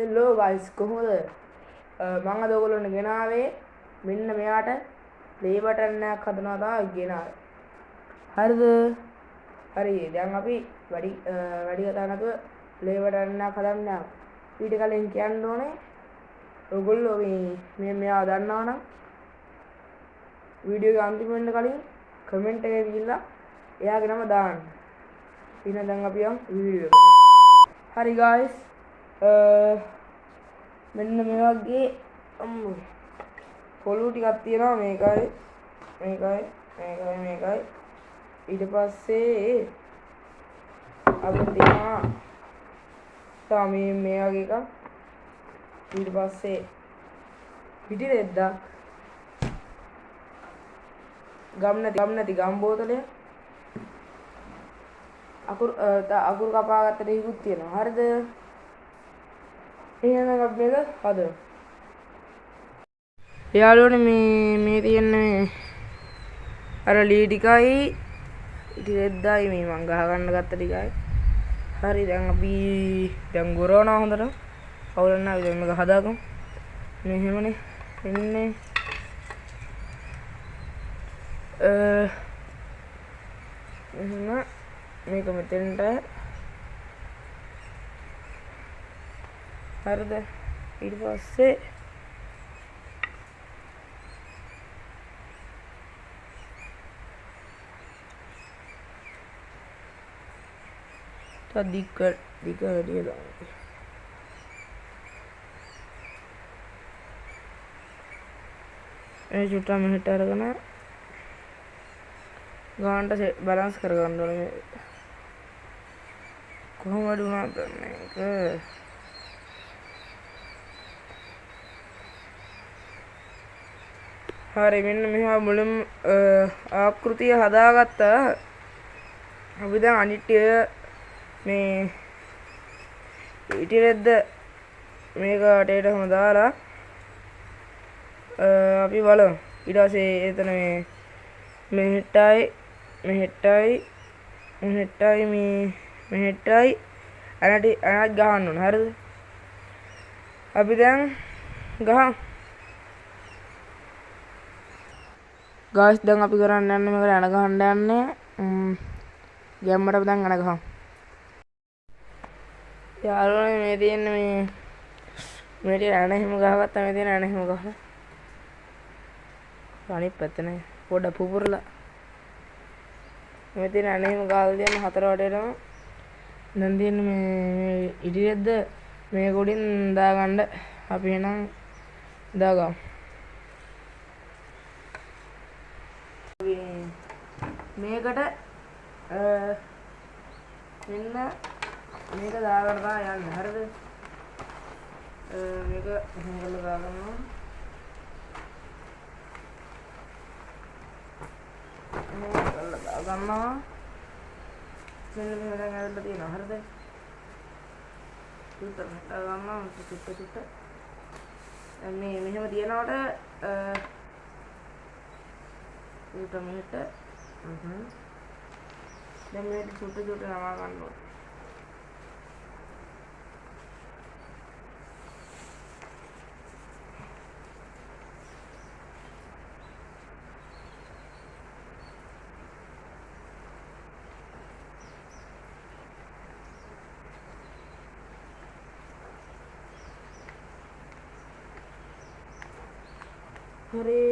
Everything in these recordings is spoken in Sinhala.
හෙලෝ ගයිස් කොහොමද මම අද ඔයගොල්ලන්ට ගෙනාවේ මෙන්න මෙයාට ප්ලේ බටන් එකක් හදනවා තමයි ගෙනාවේ. හරිද? හරි දැන් අපි වැඩි කතා නැතුව ප්ලේ බටන් එකක් හදන්න යනවා. ඊට කලින් කියන්න ඕනේ ඔයගොල්ලෝ මේ මෙයා දන්නවා නම් වීඩියෝ එක අන්තිම වෙන්න කලින් කමෙන්ට් එකේ ගිහිල්ලා එයාගේ නම දාන්න. ඊට දැන් අපි යමු වීඩියෝ එකට. හරි ගයිස් මෙන්න මේ වගේ පොළු ටිකක් තියෙනවා මේකයි ඊට පස්සේ අපිට තියෙනවා මේ වගේ එකක් ඊට පස්සේ පිටි රෙද්දක් ගම් නැති ගම් බෝතලය අකුරු කපාගත්තට හිකුත් තියෙනවා. හරිද? එහෙනම් අපි මේක හදමු. යාළුවනේ මේ තියෙන්නේ අර ලී ටිකයි ඉටි රෙද්දයි මේ මං ගහ ගන්න ගත්ත ටිකයි. හරි දැන් අපි ගොරවනවා හොඳට. කවුරුන් ආවද මේක හදාගමු. මෙහෙමනේ එන්නේ. එහෙනම් මේක මෙතෙන්ට හරිද? ඊට පස්සේ දිග වැඩිය දාන්න. ඒ චුට්ටක් මෙහෙට අරගෙන ගානට බැලන්ස් කරගන්න ඕනේ. කොහොමද වුණාද මේක? හරි මෙන්න මෙහා මුලින්ම ආකෘතිය හදාගත්තා. අපි දැන් අනිත් මේ ඉටි රෙද්ද මේක අටේටම දාලා අපි බලමු. ඊට පස්සේ එතන මෙහෙටයි අනට ගහන්න ඕන. හරිද? අපි දැන් ගහමු. ගායිස් දැන් අපි කරන්න යන්නේ මේකට අණ ගහන්න යන්නේ. ගැම්මට අපි දැන් අණ ගහමු. යාළුවනේ මේ තියෙන්නේ මේ ටික අණ හිම ගහගත්තා. මේ තියෙන අණ හිම ගහලා අනිත් පැත්තනේ පොඩ පුපුරලා මේ තියෙන අණ හිම ගහලා තියෙන හතර වටේටම දැන් තියෙන්නේ මේ ඉටි රෙද්ද මේ ගොඩින් දාගන්න. අපි එහෙනම් දාගමු. මේකට මෙන්න මේක දාගන්න තමයි යන්නේ. හරිද? මේක එහෙම කරලා දාගන්නවා. මෙන්න මෙහෙම දැන් ඇවිල්ලා තියෙනවා. හරිද? උත්තර ගන්නවා චුට්ට. දැන් මේ මෙහෙම තියනකොට ඊට මෙහෙට දැන් මේක චුට්ට නවා ගන්න ඕනේ. हरे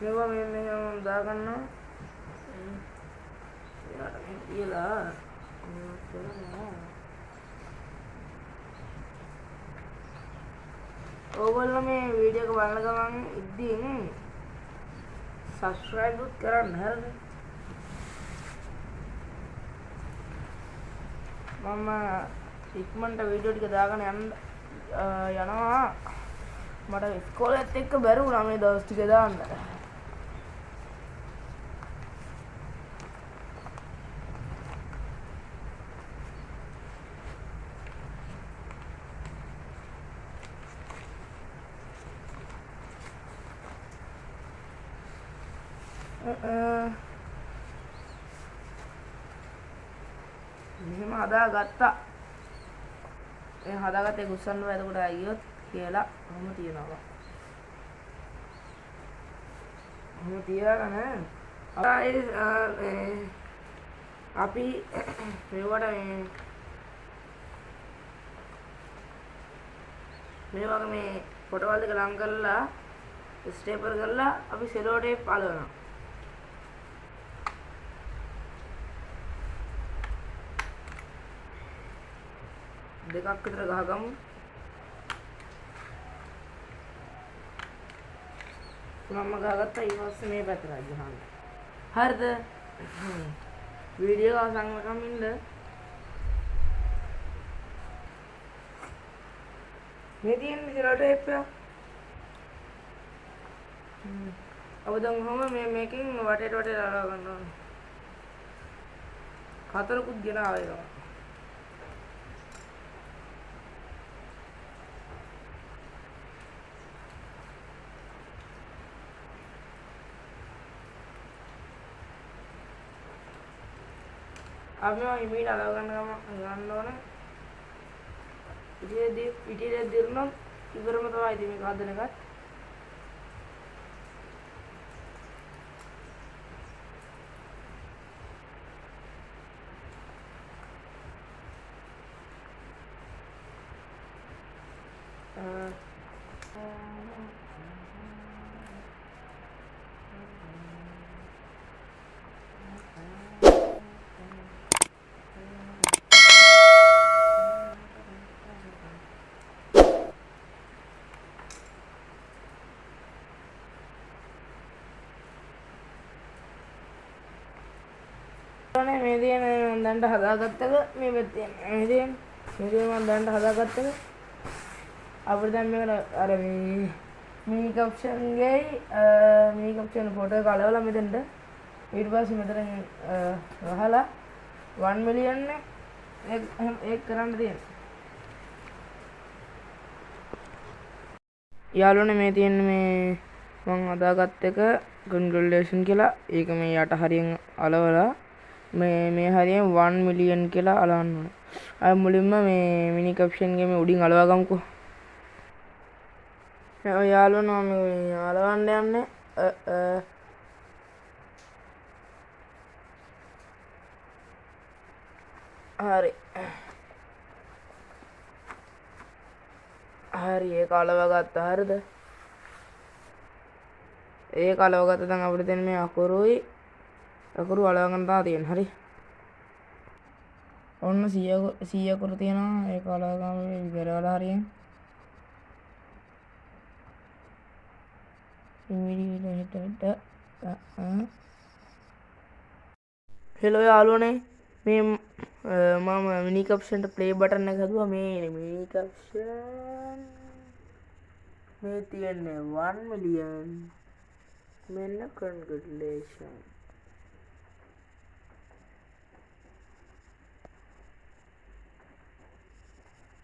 මේවා මෙහෙම දාගන්නවා. යාට කියලා ඕගොල්ලෝ මේ වීඩියෝ එක බලන ගමන් ඉද්දීන් subscribe උත් කරන්න. හරිද? මම ඉක්මනට වීඩියෝ ටික දාගෙන යනවා. මට ඉස්කෝලේත් එක්ක බැරි වුණා මේ දවස් ටික දාන්න. මෙහෙම හදාගත්තා. මේ හදාගත්තේ ගුස්සන්න එතකොට අයියොත් කියලා මම තියනවා. මම තියාගෙන අපි මේවට මේ වගේ මේ පොටවල් දෙක ලං කරලා ස්ටේපල් කරලා අපි සෙලෝ ටේප් අලවනවා. දෙකක් විතර ගහගමු. මම ගහගත්තා. ඊට පස්සේ මේ පැත්තට ගහන්න. හරිද? වීඩියෝ එක අවසන් වෙනකම් ඉන්න. මේ තියෙන සෙලෝ ටේප් එක. अब දැන් කොහොම මේකෙන් වටේට අලව ගන්න ඕනේ. හතරකුත් ගෙන ආවා. अब मैं इमीड अलाव गන්න ඕනේ. ඉතින් දිරනවා ඉවරම තමයි ඉතින් මේක හදන එකත්. මේ තියෙන මම දැන්ට හදාගත්තක මේ පැත්තේ මේ තියෙන මම දැන්ට හදාගත්තක අපිට දැන් මේකට අර මේ මිනි කප්ෂන් ගේ මිනි කප්ෂන් ෆොටෝ එක අලවලා මෙතෙන්ට ඊට පස්සේ මෙතන වහලා 1 මිලියන් එක කරන්න තියෙනවා. යාළුවනේ මේ තියෙන මේ මම හදාගත්ත එක කන්ග්‍රැචුලේෂන් කියලා. ඒක මේ යට හරියෙන් අලවලා මේ හරියෙන් 1 මිලියන් කියලා අලවන්න ඕනේ. අය මුලින්ම මේ මිනි කැප්ෂන් ගේ මේ උඩින් අලවා ගමුකෝ. ඔය යාළුවෝ මම මේ අලවන්න යන්නේ. හරි. හරි ඒක අලවා ගත්තා. හරිද? ඒක අලව ගත්තා. දැන් අපිට තියෙන මේ අකුරු අලව ගන්න තමයි තියෙන්නේ. හරි. ඔන්න 100 අකුරු තියෙනවා. ඒක අලව ගන්න ඉවරලා හරියෙන්. හෙලෝ යාළුවනේ මේ මම මිනි කැප්ෂන්ට ප්ලේ බටන් එක හදුවා. මේ මිනි කැප්ෂන් මේ තියෙන්නේ 1 මිලියන්. මෙන්න කන්ග්‍රැචුලේෂන්.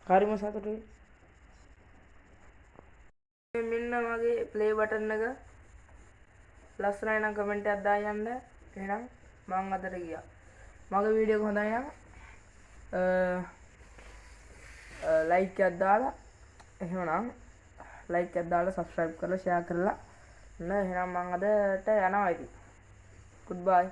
හරිම සතුටුයි. මෙන්න මගේ ප්ලේ බටන් එක ලස්සනයි නම් කමෙන්ට් එකක් දාන්න. එහෙනම් මම අදට ගියා. මගේ වීඩියෝ එක හොඳයි නම් ලයික් එකක් දාලා එහෙනම් ලයික් එකක් දාලා සබ්ස්ක්‍රයිබ් කරලා ෂෙයා කරලා එහෙනම් මම අදට යනවා ඉතින්. goodbye.